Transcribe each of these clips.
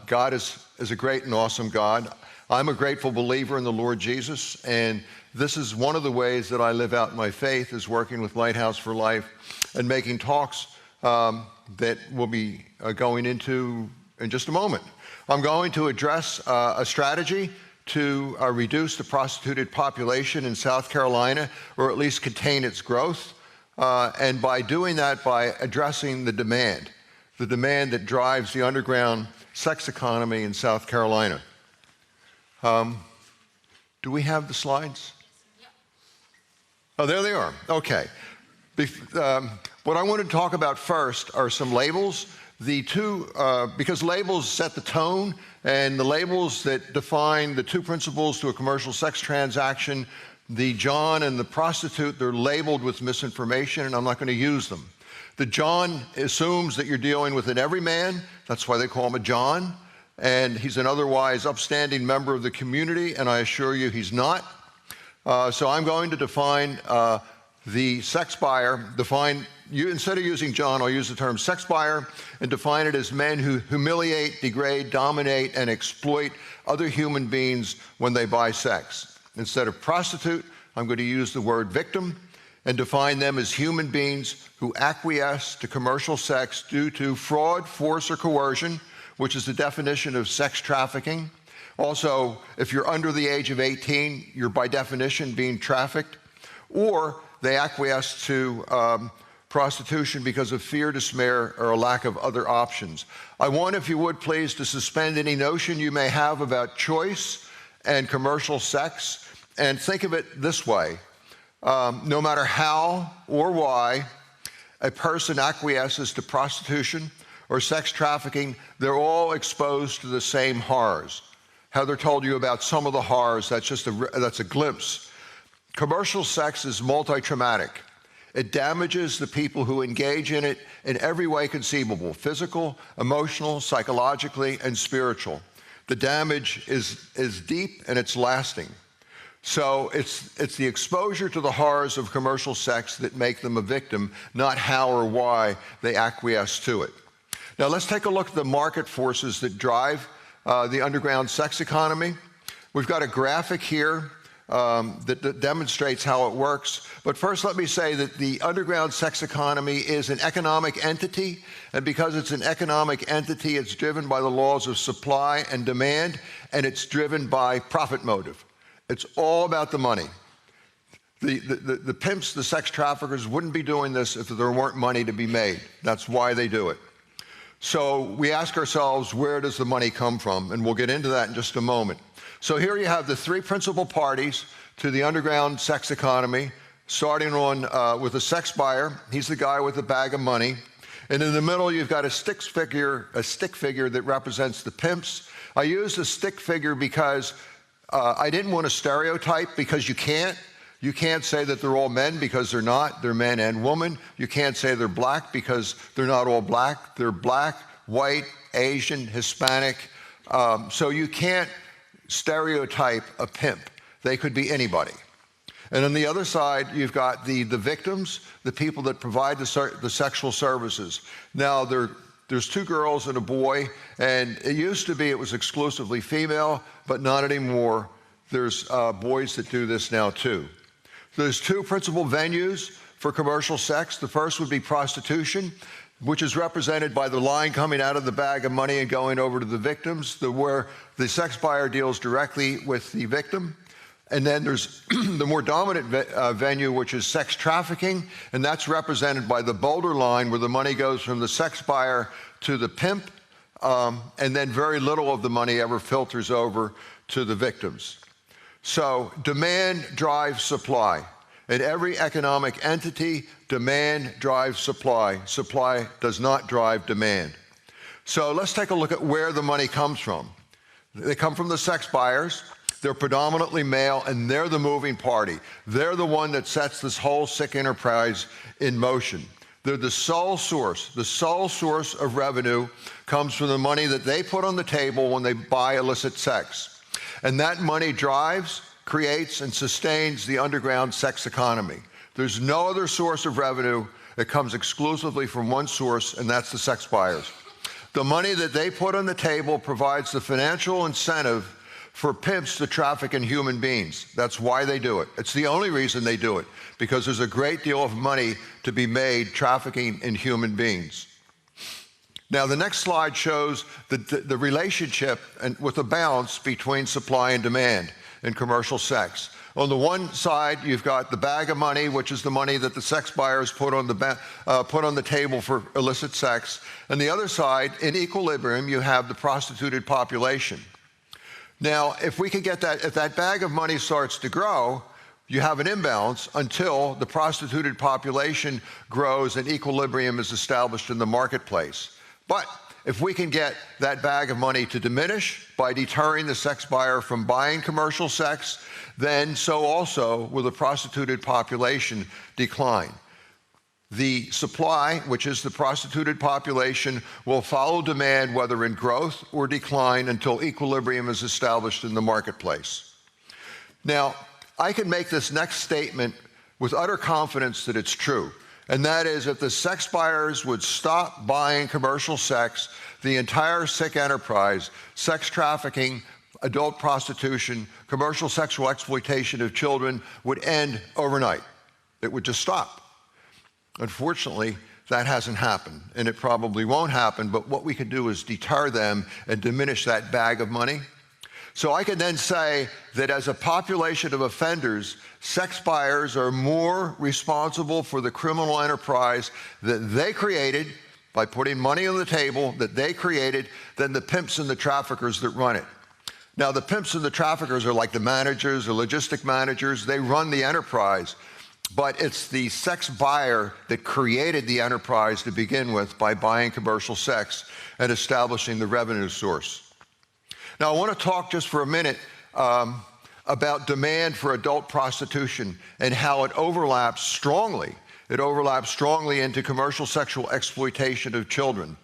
God is a great and awesome God. I'm a grateful believer in the Lord Jesus, and this is one of the ways that I live out my faith, is working with Lighthouse for Life and making talks that we'll be going into in just a moment. I'm going to address a strategy to reduce the prostituted population in South Carolina, or at least contain its growth, and by doing that, by addressing the demand that drives the underground sex economy in South Carolina. Do we have the slides? Oh, there they are. Okay. What I want to talk about first are some labels. Because labels set the tone, and the labels that define the two principles to a commercial sex transaction, the John and the prostitute, they're labeled with misinformation, and I'm not going to use them. The John assumes that you're dealing with an everyman. That's why they call him a John. And he's an otherwise upstanding member of the community, and I assure you he's not. So I'm going to define the sex buyer, instead of using John, I'll use the term sex buyer and define it as men who humiliate, degrade, dominate, and exploit other human beings when they buy sex. Instead of prostitute, I'm going to use the word victim and define them as human beings who acquiesce to commercial sex due to fraud, force, or coercion, which is the definition of sex trafficking. Also, if you're under the age of 18, you're by definition being trafficked. Or they acquiesce to prostitution because of fear, despair, or a lack of other options. I want, if you would please, to suspend any notion you may have about choice and commercial sex, and think of it this way. No matter how or why a person acquiesces to prostitution or sex trafficking, they're all exposed to the same horrors. Heather told you about some of the horrors. That's a glimpse. Commercial sex is multi-traumatic. It damages the people who engage in it in every way conceivable: physical, emotional, psychologically, and spiritual. The damage is deep and it's lasting. So it's the exposure to the horrors of commercial sex that make them a victim, not how or why they acquiesce to it. Now let's take a look at the market forces that drive the underground sex economy. We've got a graphic here that demonstrates how it works. But first, let me say that the underground sex economy is an economic entity, and because it's an economic entity, it's driven by the laws of supply and demand, and it's driven by profit motive. It's all about the money. The pimps, the sex traffickers, wouldn't be doing this if there weren't money to be made. That's why they do it. So we ask ourselves, where does the money come from? And we'll get into that in just a moment. So here you have the three principal parties to the underground sex economy, starting on with a sex buyer. He's the guy with the bag of money. And in the middle, you've got a stick figure that represents the pimps. I used a stick figure because I didn't want to stereotype, because you can't. You can't say that they're all men, because they're not. They're men and women. You can't say they're black, because they're not all black. They're black, white, Asian, Hispanic. So you can't stereotype a pimp. They could be anybody. And on the other side, you've got the victims, the people that provide the sexual services. Now, there's two girls and a boy, and it used to be it was exclusively female, but not anymore. There's boys that do this now too. There's two principal venues for commercial sex. The first would be prostitution, which is represented by the line coming out of the bag of money and going over to the victims, where the sex buyer deals directly with the victim. And then there's the more dominant venue, which is sex trafficking, and that's represented by the boulder line, where the money goes from the sex buyer to the pimp, and then very little of the money ever filters over to the victims. So demand drives supply. In every economic entity, demand drives supply. Supply does not drive demand. So let's take a look at where the money comes from. They come from the sex buyers. They're predominantly male, and they're the moving party. They're the one that sets this whole sick enterprise in motion. They're the sole source. The sole source of revenue comes from the money that they put on the table when they buy illicit sex. And that money drives, creates, and sustains the underground sex economy. There's no other source of revenue. It comes exclusively from one source, and that's the sex buyers. The money that they put on the table provides the financial incentive for pimps to traffic in human beings. That's why they do it. It's the only reason they do it, because there's a great deal of money to be made trafficking in human beings. Now, the next slide shows the relationship with the balance between supply and demand in commercial sex. On the one side, you've got the bag of money, which is the money that the sex buyers put on the table for illicit sex. And the other side, in equilibrium, you have the prostituted population. Now, if we can get that, if that bag of money starts to grow, you have an imbalance until the prostituted population grows and equilibrium is established in the marketplace. But if we can get that bag of money to diminish by deterring the sex buyer from buying commercial sex, then so also will the prostituted population decline. The supply, which is the prostituted population, will follow demand whether in growth or decline until equilibrium is established in the marketplace. Now, I can make this next statement with utter confidence that it's true, and that is if the sex buyers would stop buying commercial sex, the entire sick enterprise, sex trafficking, adult prostitution, commercial sexual exploitation of children would end overnight. It would just stop. Unfortunately, that hasn't happened, and it probably won't happen, but what we can do is deter them and diminish that bag of money. So I can then say that as a population of offenders, sex buyers are more responsible for the criminal enterprise that they created by putting money on the table that they created than the pimps and the traffickers that run it. Now, the pimps and the traffickers are like the managers, the logistic managers. They run the enterprise. But it's the sex buyer that created the enterprise to begin with by buying commercial sex and establishing the revenue source. Now, I want to talk just for a minute about demand for adult prostitution and how it overlaps strongly. It overlaps strongly into commercial sexual exploitation of children.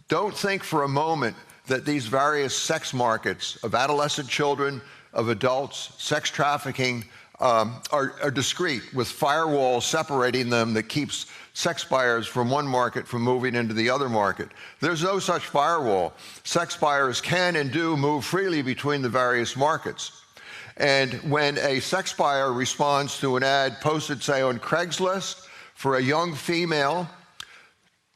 Don't think for a moment that these various sex markets of adolescent children, of adults, sex trafficking, are discrete with firewalls separating them that keeps sex buyers from one market from moving into the other market. There's no such firewall. Sex buyers can and do move freely between the various markets. And when a sex buyer responds to an ad posted, say, on Craigslist for a young female,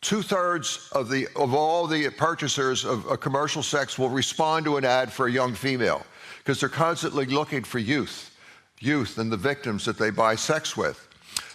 2/3 of all the purchasers of commercial sex will respond to an ad for a young female because they're constantly looking for youth and the victims that they buy sex with.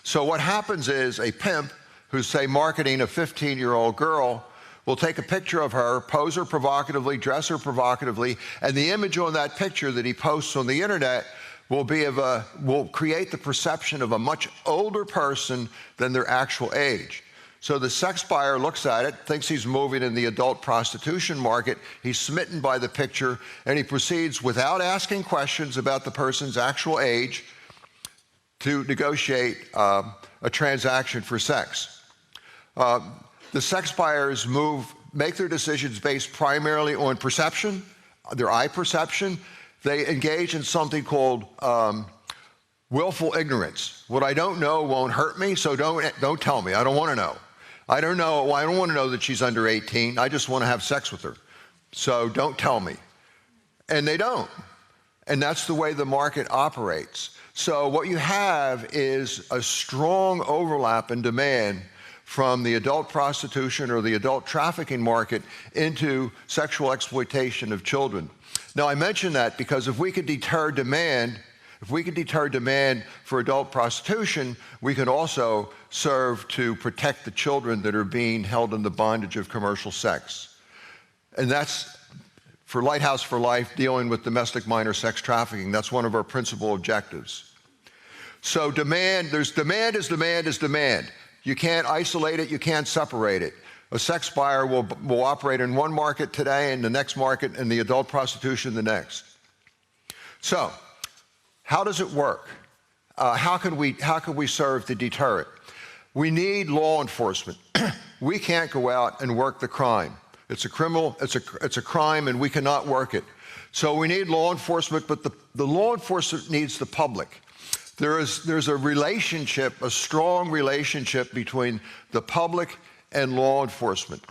So what happens is a pimp who's, say, marketing a 15-year-old girl will take a picture of her, pose her provocatively, dress her provocatively, and the image on that picture that he posts on the internet will create the perception of a much older person than their actual age. So the sex buyer looks at it, thinks he's moving in the adult prostitution market, he's smitten by the picture, and he proceeds without asking questions about the person's actual age to negotiate a transaction for sex. The sex buyers make their decisions based primarily on perception, their eye perception. They engage in something called willful ignorance. What I don't know won't hurt me, so don't tell me. I don't want to know. I don't want to know that she's under 18. I just want to have sex with her. So don't tell me. And they don't. And that's the way the market operates. So what you have is a strong overlap in demand from the adult prostitution or the adult trafficking market into sexual exploitation of children. Now, I mention that because if we could deter demand for adult prostitution, we can also serve to protect the children that are being held in the bondage of commercial sex. And that's, for Lighthouse for Life, dealing with domestic minor sex trafficking. That's one of our principal objectives. So demand is demand. You can't isolate it, you can't separate it. A sex buyer will operate in one market today and the next market, and the adult prostitution the next. So, how does it work? How can we serve to deter it? We need law enforcement. We can't go out and work the crime. It's a crime, and we cannot work it. So we need law enforcement, but the law enforcement needs the public. There's a strong relationship between the public and law enforcement.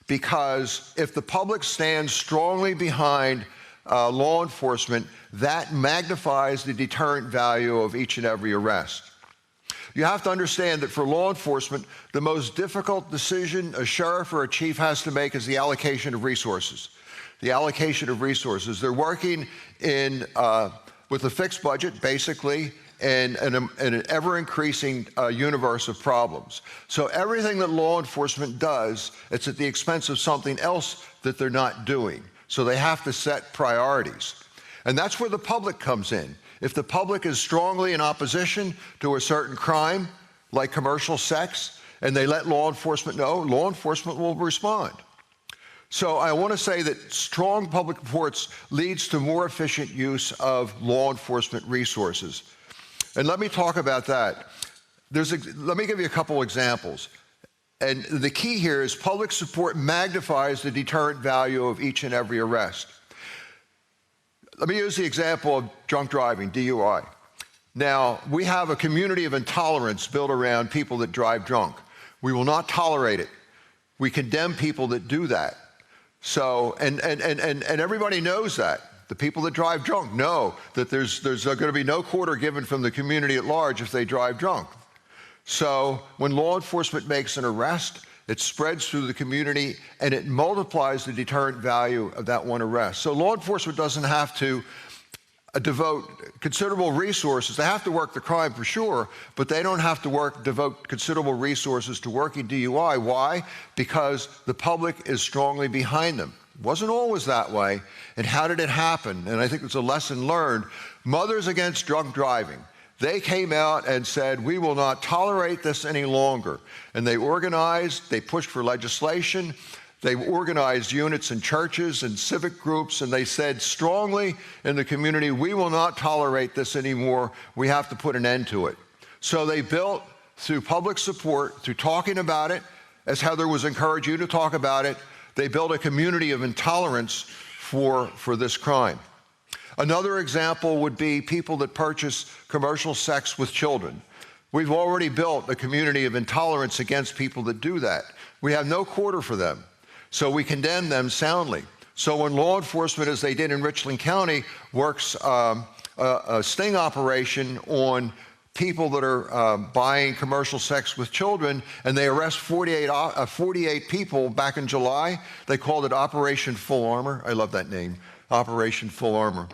because if the public stands strongly behind law enforcement, that magnifies the deterrent value of each and every arrest. You have to understand that for law enforcement, the most difficult decision a sheriff or a chief has to make is the allocation of resources. The allocation of resources. They're working with a fixed budget, basically, and an ever-increasing universe of problems. So everything that law enforcement does, it's at the expense of something else that they're not doing. So they have to set priorities. And that's where the public comes in. If the public is strongly in opposition to a certain crime, like commercial sex, and they let law enforcement know, law enforcement will respond. So I want to say that strong public reports leads to more efficient use of law enforcement resources. And let me talk about that. Let me give you a couple examples. And the key here is public support magnifies the deterrent value of each and every arrest. Let me use the example of drunk driving, DUI. Now, we have a community of intolerance built around people that drive drunk. We will not tolerate it. We condemn people that do that. So, and everybody knows that. The people that drive drunk know that there's going to be no quarter given from the community at large if they drive drunk. So when law enforcement makes an arrest, it spreads through the community and it multiplies the deterrent value of that one arrest. So law enforcement doesn't have to devote considerable resources. They have to work the crime for sure, but they don't have to devote considerable resources to working DUI. Why? Because the public is strongly behind them. It wasn't always that way. And how did it happen? And I think it's a lesson learned. Mothers Against Drunk Driving. They came out and said, we will not tolerate this any longer. And they organized, they pushed for legislation, they organized units in churches and civic groups, and they said strongly in the community, we will not tolerate this anymore. We have to put an end to it. So they built, through public support, through talking about it, as Heather was encouraging you to talk about it, they built a community of intolerance for this crime. Another example would be people that purchase commercial sex with children. We've already built a community of intolerance against people that do that. We have no quarter for them, so we condemn them soundly. So when law enforcement, as they did in Richland County, works a sting operation on people that are buying commercial sex with children, and they arrest 48 people back in July, they called it Operation Full Armor. I love that name, Operation Full Armor.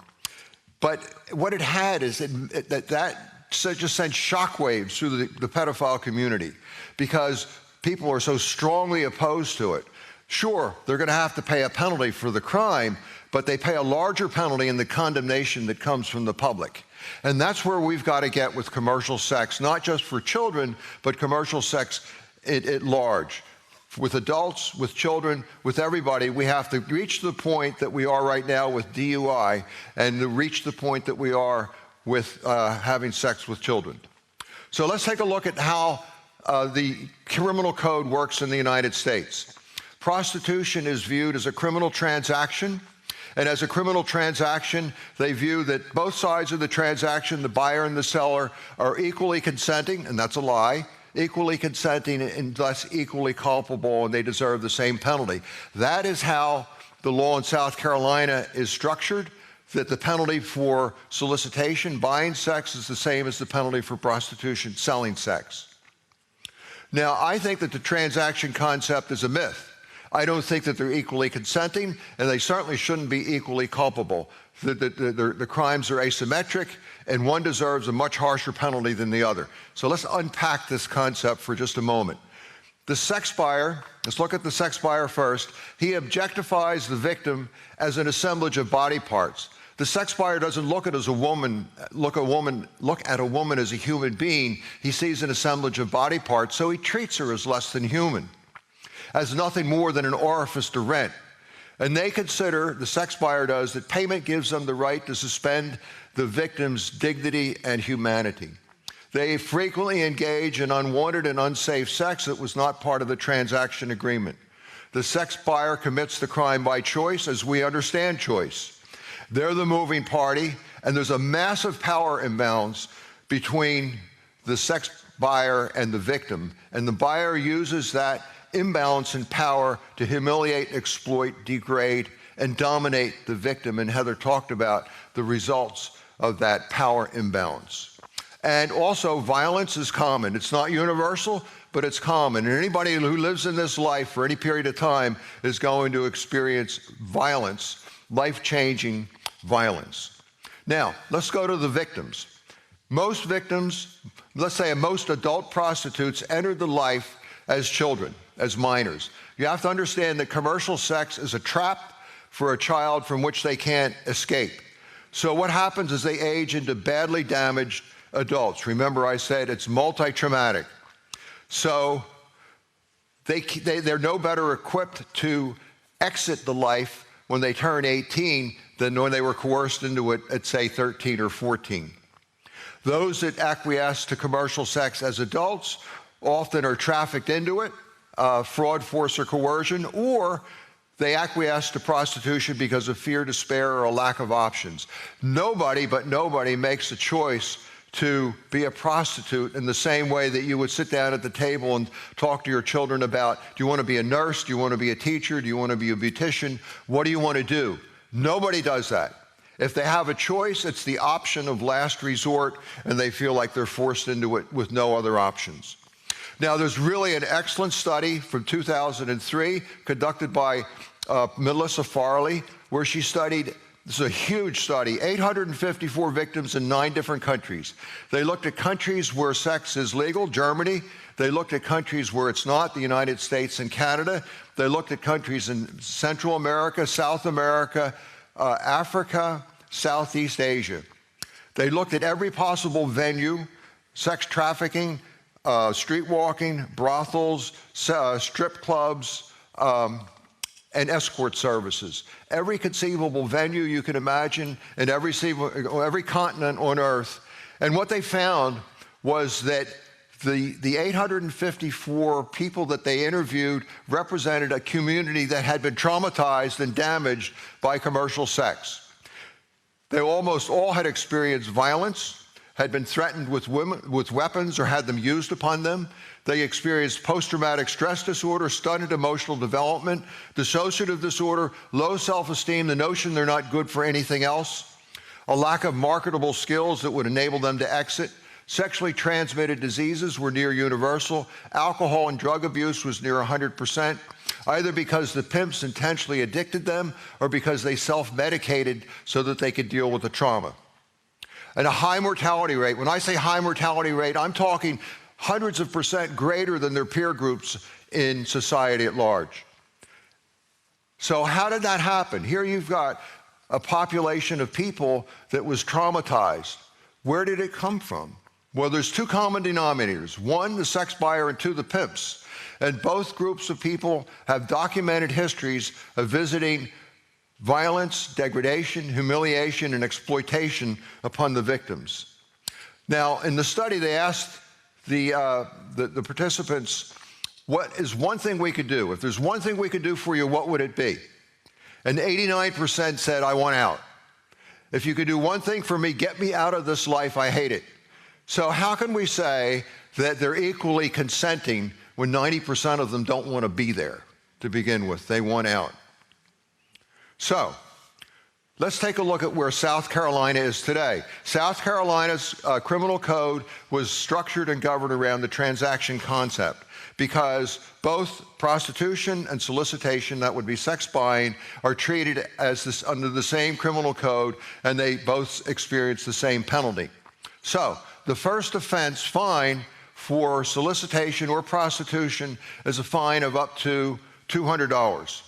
But what it had is that just sent shockwaves through the pedophile community because people are so strongly opposed to it. Sure, they're going to have to pay a penalty for the crime, but they pay a larger penalty in the condemnation that comes from the public. And that's where we've got to get with commercial sex, not just for children, but commercial sex at large. With adults, with children, with everybody, we have to reach the point that we are right now with DUI and to reach the point that we are with having sex with children. So let's take a look at how the criminal code works in the United States. Prostitution is viewed as a criminal transaction, and as a criminal transaction, they view that both sides of the transaction, the buyer and the seller, are equally consenting, and that's a lie, equally consenting and thus equally culpable, and they deserve the same penalty. That is how the law in South Carolina is structured, that the penalty for solicitation, buying sex, is the same as the penalty for prostitution, selling sex. Now, I think that the transaction concept is a myth. I don't think that they're equally consenting, and they certainly shouldn't be equally culpable. The crimes are asymmetric, and one deserves a much harsher penalty than the other. So let's unpack this concept for just a moment. The sex buyer, let's look at the sex buyer first. He objectifies the victim as an assemblage of body parts. The sex buyer doesn't look at a woman as a human being. He sees an assemblage of body parts, so he treats her as less than human, as nothing more than an orifice to rent. And they consider, the sex buyer does, that payment gives them the right to suspend the victim's dignity and humanity. They frequently engage in unwanted and unsafe sex that was not part of the transaction agreement. The sex buyer commits the crime by choice, as we understand choice. They're the moving party, and there's a massive power imbalance between the sex buyer and the victim. And the buyer uses that imbalance in power to humiliate, exploit, degrade, and dominate the victim. And Heather talked about the results of that power imbalance. And also, violence is common. It's not universal, but it's common. And anybody who lives in this life for any period of time is going to experience violence, life-changing violence. Now, let's go to the victims. Most victims, let's say most adult prostitutes, entered the life as children, as minors. You have to understand that commercial sex is a trap for a child from which they can't escape. So what happens is they age into badly damaged adults. Remember, I said it's multi-traumatic. So they're no better equipped to exit the life when they turn 18 than when they were coerced into it at, say, 13 or 14. Those that acquiesce to commercial sex as adults often are trafficked into it, fraud, force, or coercion, or they acquiesce to prostitution because of fear, despair, or a lack of options. Nobody makes a choice to be a prostitute in the same way that you would sit down at the table and talk to your children about, do you want to be a nurse? Do you want to be a teacher? Do you want to be a beautician? What do you want to do? Nobody does that. If they have a choice, it's the option of last resort, and they feel like they're forced into it with no other options. Now, there's really an excellent study from 2003 conducted by Melissa Farley, where she studied, this is a huge study, 854 victims in 9 different countries. They looked at countries where sex is legal, Germany. They looked at countries where it's not, the United States and Canada. They looked at countries in Central America, South America, Africa, Southeast Asia. They looked at every possible venue, sex trafficking, street walking, brothels, strip clubs, and escort services. Every conceivable venue you can imagine in every continent on earth. And what they found was that the 854 people that they interviewed represented a community that had been traumatized and damaged by commercial sex. They almost all had experienced violence, had been threatened with weapons or had them used upon them. They experienced post-traumatic stress disorder, stunted emotional development, dissociative disorder, low self-esteem, the notion they're not good for anything else, a lack of marketable skills that would enable them to exit. Sexually transmitted diseases were near universal. Alcohol and drug abuse was near 100%, either because the pimps intentionally addicted them or because they self-medicated so that they could deal with the trauma. And a high mortality rate. When I say high mortality rate, I'm talking hundreds of percent greater than their peer groups in society at large. So how did that happen? Here you've got a population of people that was traumatized. Where did it come from? Well, there's 2 common denominators. 1, the sex buyer, and 2, the pimps. And both groups of people have documented histories of visiting violence, degradation, humiliation, and exploitation upon the victims. Now, in the study, they asked the participants, what is one thing we could do? If there's one thing we could do for you, what would it be? And 89% said, I want out. If you could do one thing for me, get me out of this life, I hate it. So how can we say that they're equally consenting when 90% of them don't want to be there to begin with? They want out. So let's take a look at where South Carolina is today. South Carolina's criminal code was structured and governed around the transaction concept because both prostitution and solicitation, that would be sex buying, are treated as under the same criminal code, and they both experience the same penalty. So the first offense fine for solicitation or prostitution is a fine of up to $200.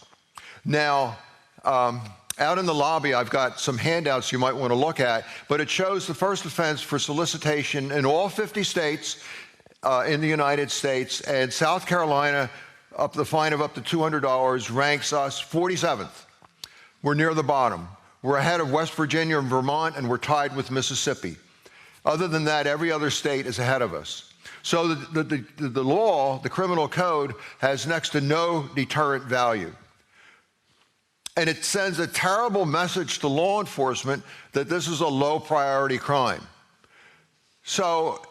Now, out in the lobby, I've got some handouts you might want to look at, but it shows the first offense for solicitation in all 50 states in the United States, and South Carolina, the fine of up to $200, ranks us 47th. We're near the bottom. We're ahead of West Virginia and Vermont, and we're tied with Mississippi. Other than that, every other state is ahead of us. So the law, the criminal code, has next to no deterrent value. And it sends a terrible message to law enforcement that this is a low priority crime. So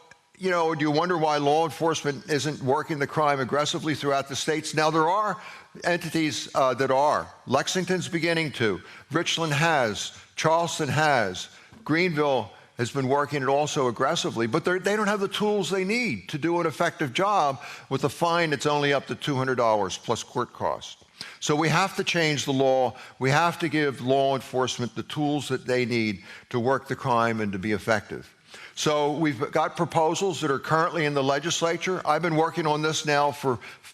you know, do you wonder why law enforcement isn't working the crime aggressively throughout the states? Now, there are entities that are. Lexington's beginning to. Richland has. Charleston has. Greenville has been working it also aggressively, but they don't have the tools they need to do an effective job with a fine that's only up to $200 plus court costs. So we have to change the law. We have to give law enforcement the tools that they need to work the crime and to be effective. So we've got proposals that are currently in the legislature. I've been working on this now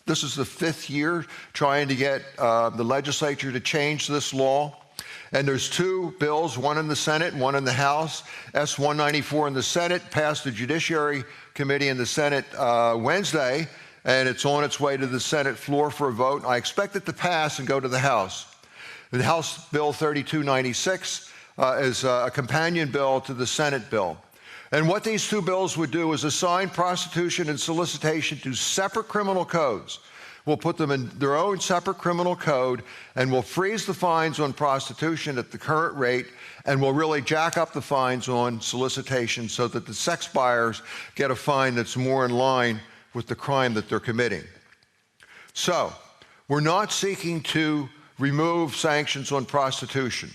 this is the 5th year, trying to get the legislature to change this law. And there's 2 bills, one in the Senate and one in the House. S-194 in the Senate passed the Judiciary Committee in the Senate Wednesday, and it's on its way to the Senate floor for a vote. I expect it to pass and go to the House. The House Bill 3296 is a companion bill to the Senate bill. And what these 2 bills would do is assign prostitution and solicitation to separate criminal codes. We'll put them in their own separate criminal code, and we'll freeze the fines on prostitution at the current rate, and we'll really jack up the fines on solicitation so that the sex buyers get a fine that's more in line with the crime that they're committing. So, we're not seeking to remove sanctions on prostitution.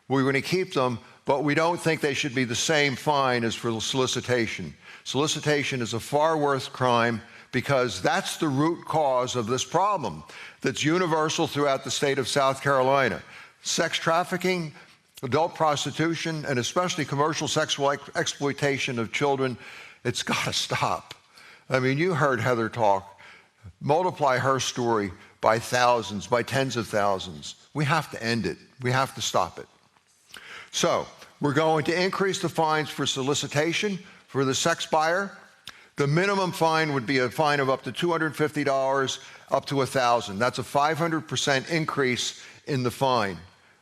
We're going to keep them, but we don't think they should be the same fine as for solicitation. Solicitation is a far worse crime because that's the root cause of this problem that's universal throughout the state of South Carolina. Sex trafficking, adult prostitution, and especially commercial sexual exploitation of children, it's got to stop. I mean, you heard Heather talk. Multiply her story by thousands, by tens of thousands. We have to end it. We have to stop it. So, we're going to increase the fines for solicitation for the sex buyer. The minimum fine would be a fine of up to $250 up to $1,000. That's a 500% increase in the fine.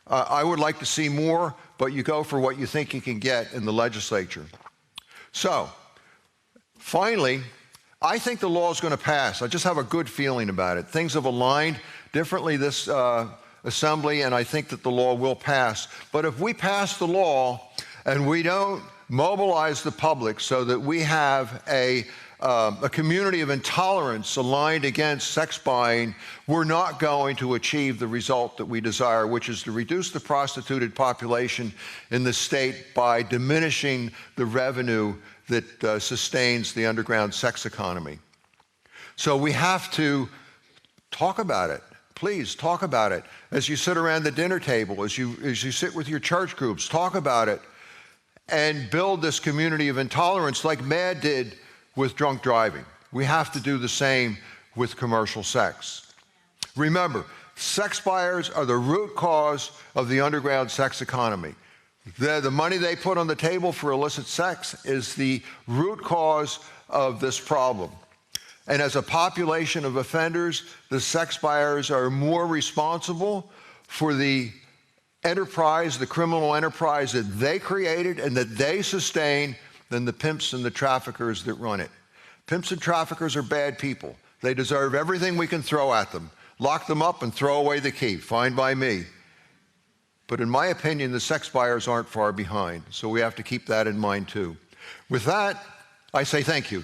I would like to see more, but you go for what you think you can get in the legislature. So, finally, I think the law is going to pass. I just have a good feeling about it. Things have aligned differently this assembly, and I think that the law will pass. But if we pass the law and we don't mobilize the public so that we have a community of intolerance aligned against sex buying, we're not going to achieve the result that we desire, which is to reduce the prostituted population in the state by diminishing the revenue that sustains the underground sex economy. So we have to talk about it. Please talk about it. As you sit around the dinner table, as you sit with your church groups, talk about it and build this community of intolerance like MAD did with drunk driving. We have to do the same with commercial sex. Remember, sex buyers are the root cause of the underground sex economy. The money they put on the table for illicit sex is the root cause of this problem. And as a population of offenders, the sex buyers are more responsible for the enterprise, the criminal enterprise that they created and that they sustain than the pimps and the traffickers that run it. Pimps and traffickers are bad people. They deserve everything we can throw at them. Lock them up and throw away the key. Fine by me. But in my opinion, the sex buyers aren't far behind. So we have to keep that in mind too. With that, I say thank you.